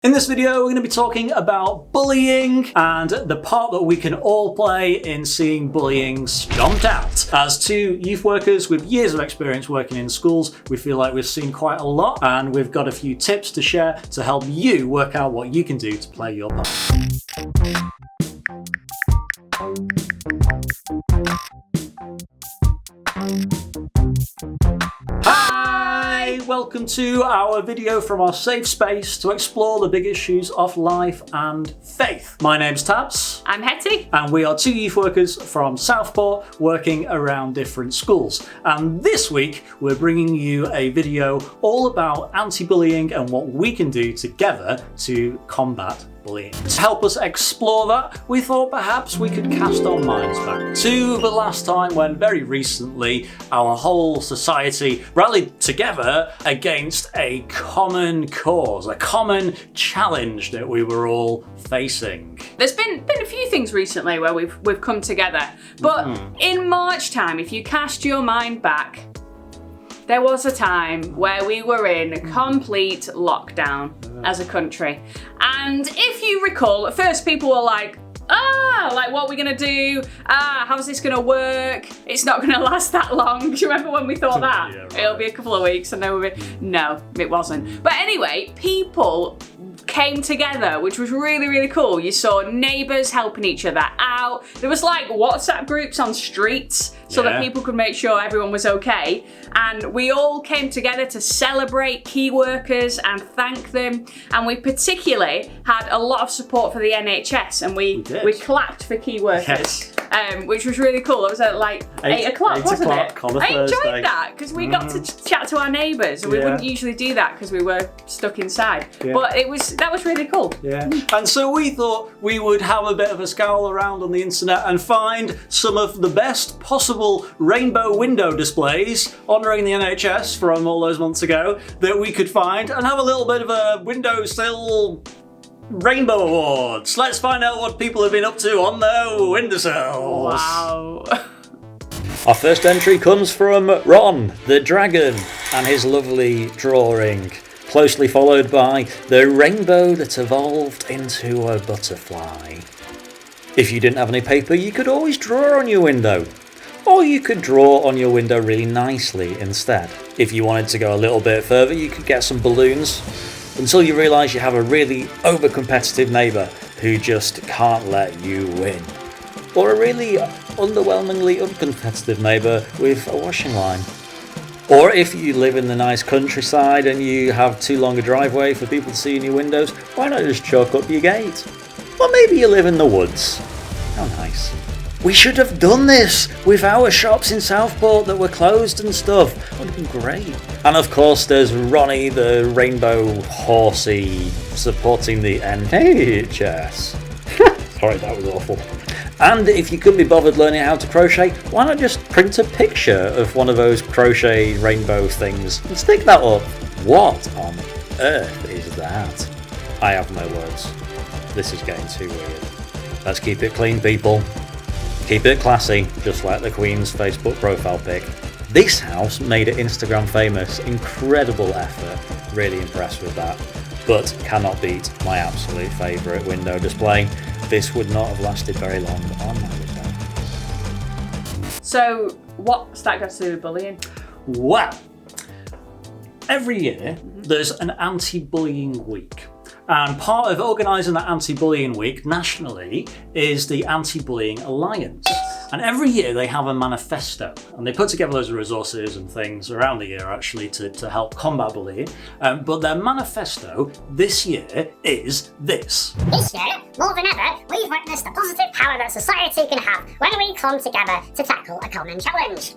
In this video, we're going to be talking about bullying and the part that we can all play in seeing bullying stomped out. As two youth workers with years of experience working in schools, we feel like we've seen quite a lot, and we've got a few tips to share to help you work out what you can do to play your part. Hi! Welcome to our video from our safe space to explore the big issues of life and faith. My name's Tabz. I'm Hettie. And we are two youth workers from Southport working around different schools. And this week we're bringing you a video all about anti-bullying and what we can do together to combat bullying. To help us explore that, we thought perhaps we could cast our minds back to the last time when very recently our whole society rallied together against a common cause, a common challenge that we were all facing. There's been a few things recently where we've come together, but in March time, if you cast your mind back, there was a time where we were in complete lockdown as a country. And if you recall, at first people were like, what are we gonna do? How's this gonna work? It's not gonna last that long. Do you remember when we thought that? Yeah, right. It'll be a couple of weeks and then no, it wasn't. But anyway, people came together, which was really, really cool. You saw neighbours helping each other out. There was like WhatsApp groups on streets so that people could make sure everyone was okay. And we all came together to celebrate key workers and thank them. And we particularly had a lot of support for the NHS, and we clapped for key workers. Yes. Which was really cool. It was at like 8 o'clock, wasn't it? On a I Thursday. enjoyed that because we got to chat to our neighbours, and we wouldn't usually do that because we were stuck inside. But that was really cool. Yeah. And so we thought we would have a bit of a scowl around on the internet and find some of the best possible rainbow window displays honouring the NHS from all those months ago that we could find, and have a little bit of a windowsill Rainbow Awards. Let's find out what people have been up to on their windowsills. Wow. Our first entry comes from Ron, the dragon, and his lovely drawing, closely followed by the rainbow that evolved into a butterfly. If you didn't have any paper, you could always draw on your window. Or you could draw on your window really nicely instead. If you wanted to go a little bit further, you could get some balloons, until you realise you have a really over-competitive neighbour who just can't let you win. Or a really underwhelmingly uncompetitive neighbour with a washing line. Or if you live in the nice countryside and you have too long a driveway for people to see in your windows, why not just chalk up your gate? Or maybe you live in the woods. How nice. We should have done this with our shops in Southport that were closed and stuff. That would have been great. And of course there's Ronnie the rainbow horsey supporting the NHS. Sorry, that was awful. And if you couldn't be bothered learning how to crochet, why not just print a picture of one of those crochet rainbow things and stick that up? What on earth is that? I have no words. This is getting too weird. Let's keep it clean, people. Keep it classy, just like the Queen's Facebook profile pic. This house made it Instagram famous. Incredible effort. Really impressed with that. But cannot beat my absolute favourite window display. This would not have lasted very long on my window. So, what's that got to do with bullying? Well, every year there's an anti-bullying week. And part of organising that anti-bullying week nationally is the Anti-Bullying Alliance. And every year they have a manifesto, and they put together loads of resources and things around the year actually to help combat bullying. But their manifesto this year is this. This year, more than ever, we've witnessed the positive power that society can have when we come together to tackle a common challenge.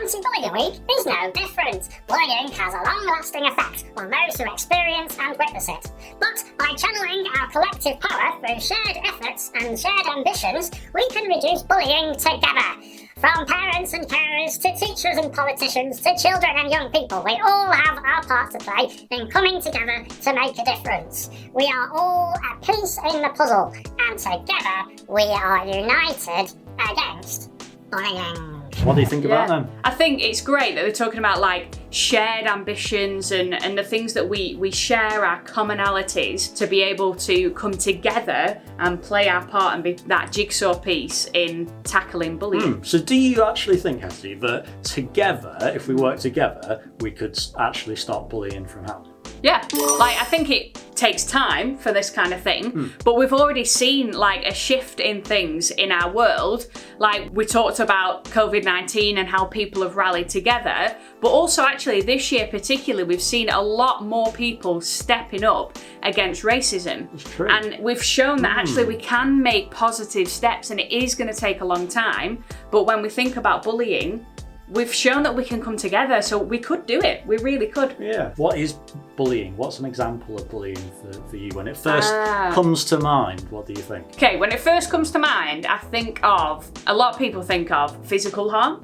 Anti-Bullying Week is no different. Bullying has a long-lasting effect on those who experience and witness it. But by channeling our collective power through shared efforts and shared ambitions, we can reduce bullying together. From parents and carers to teachers and politicians to children and young people, we all have our part to play in coming together to make a difference. We are all a piece in the puzzle, and together we are united against bullying. What do you think about them? I think it's great that they're talking about like shared ambitions and the things that we share, our commonalities, to be able to come together and play our part and be that jigsaw piece in tackling bullying. So do you actually think, Hettie, that together, if we work together, we could actually stop bullying from happening? Yeah, like I think it takes time for this kind of thing, but we've already seen like a shift in things in our world. Like we talked about COVID-19 and how people have rallied together, but also actually this year particularly, we've seen a lot more people stepping up against racism. That's true. And we've shown that actually we can make positive steps, and it is going to take a long time. But when we think about bullying, we've shown that we can come together, so we could do it. We really could. Yeah. What is bullying? What's an example of bullying for you? When it first comes to mind, what do you think? Okay, when it first comes to mind, I think of, a lot of people think of physical harm.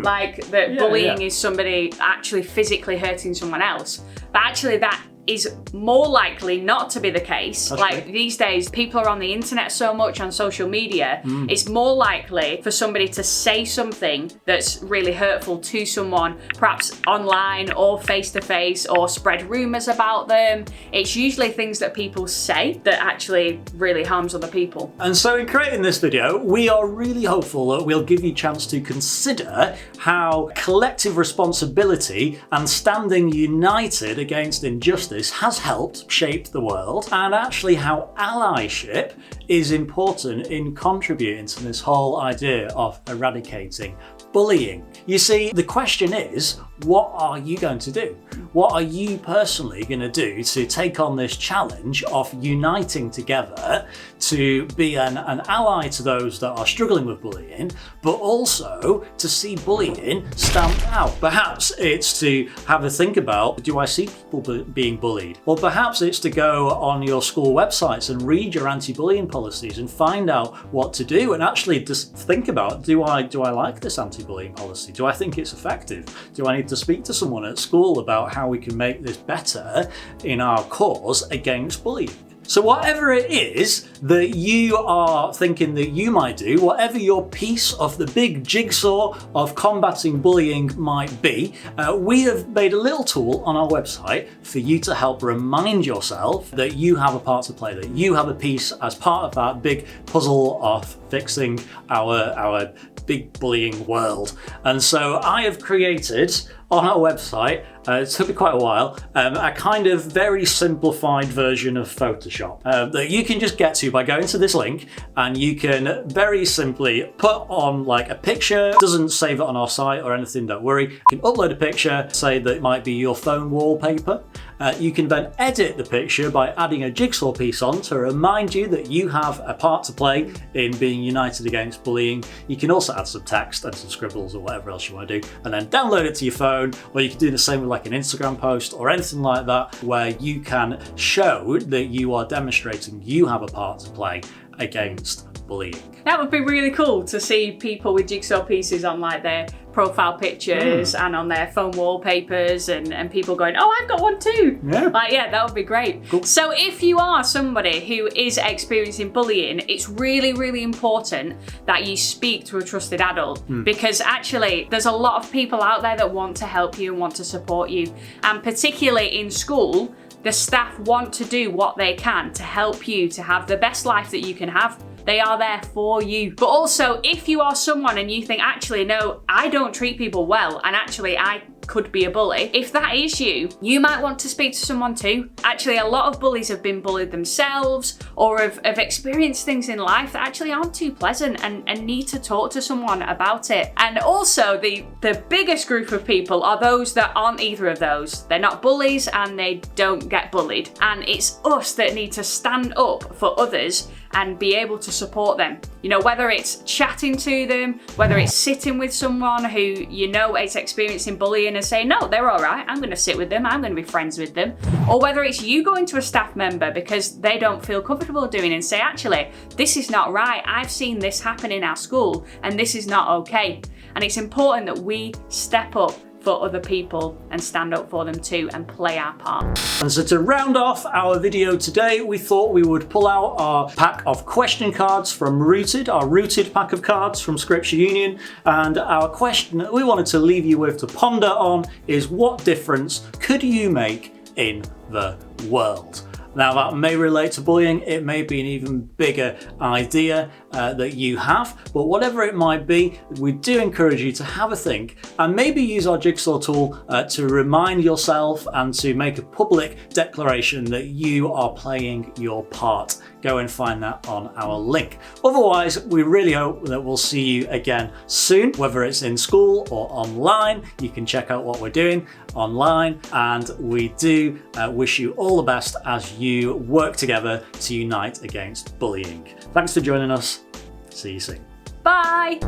Like that bullying is somebody actually physically hurting someone else. But actually that is more likely not to be the case. That's like true. these days, people are on the internet so much, on social media, it's more likely for somebody to say something that's really hurtful to someone, perhaps online or face to face, or spread rumours about them. It's usually things that people say that actually really harms other people. And so in creating this video, we are really hopeful that we'll give you a chance to consider how collective responsibility and standing united against injustice has helped shape the world, and actually how allyship is important in contributing to this whole idea of eradicating bullying. You see, the question is, what are you going to do? What are you personally going to do to take on this challenge of uniting together to be an ally to those that are struggling with bullying, but also to see bullying stamped out? Perhaps it's to have a think about, do I see people being bullied? Or perhaps it's to go on your school websites and read your anti-bullying policies and find out what to do, and actually just think about, do I like this anti-bullying policy? Do I think it's effective? Do I need to speak to someone at school about how we can make this better in our cause against bullying? So whatever it is that you are thinking that you might do, whatever your piece of the big jigsaw of combating bullying might be, we have made a little tool on our website for you to help remind yourself that you have a part to play, that you have a piece as part of that big puzzle of fixing our big bullying world. And so I have created on our website, it took me quite a while, a kind of very simplified version of Photoshop that you can just get to by going to this link, and you can very simply put on like a picture. It doesn't save it on our site or anything, don't worry. You can upload a picture, say that it might be your phone wallpaper. You can then edit the picture by adding a jigsaw piece on to remind you that you have a part to play in being united against bullying. You can also add some text and some scribbles or whatever else you want to do, and then download it to your phone, or you can do the same with like an Instagram post or anything like that, where you can show that you are demonstrating you have a part to play against bullying. That would be really cool to see people with jigsaw pieces on like their profile pictures and on their phone wallpapers, and people going, oh, I've got one too. Yeah, that would be great. Cool. So if you are somebody who is experiencing bullying, it's really, really important that you speak to a trusted adult, because actually there's a lot of people out there that want to help you and want to support you. And particularly in school, the staff want to do what they can to help you to have the best life that you can have. They are there for you. But also, if you are someone and you think, actually, no, I don't treat people well, and actually I could be a bully, if that is you, you might want to speak to someone too. Actually, a lot of bullies have been bullied themselves, or have experienced things in life that actually aren't too pleasant, and need to talk to someone about it. And also, the biggest group of people are those that aren't either of those. They're not bullies and they don't get bullied. And it's us that need to stand up for others and be able to support them. You know, whether it's chatting to them, whether it's sitting with someone who you know is experiencing bullying and saying, no, they're all right, I'm going to sit with them, I'm going to be friends with them. Or whether it's you going to a staff member because they don't feel comfortable doing it and say, actually, this is not right, I've seen this happen in our school and this is not okay. And it's important that we step up for other people and stand up for them too and play our part. And so to round off our video today, we thought we would pull out our pack of question cards from Rooted, our Rooted pack of cards from Scripture Union. And our question that we wanted to leave you with to ponder on is, what difference could you make in the world? Now that may relate to bullying, it may be an even bigger idea that you have, but whatever it might be, we do encourage you to have a think and maybe use our jigsaw tool to remind yourself and to make a public declaration that you are playing your part. Go and find that on our link. Otherwise, we really hope that we'll see you again soon, whether it's in school or online. You can check out what we're doing online, and we do wish you all the best as you work together to unite against bullying. Thanks for joining us. See you soon. Bye!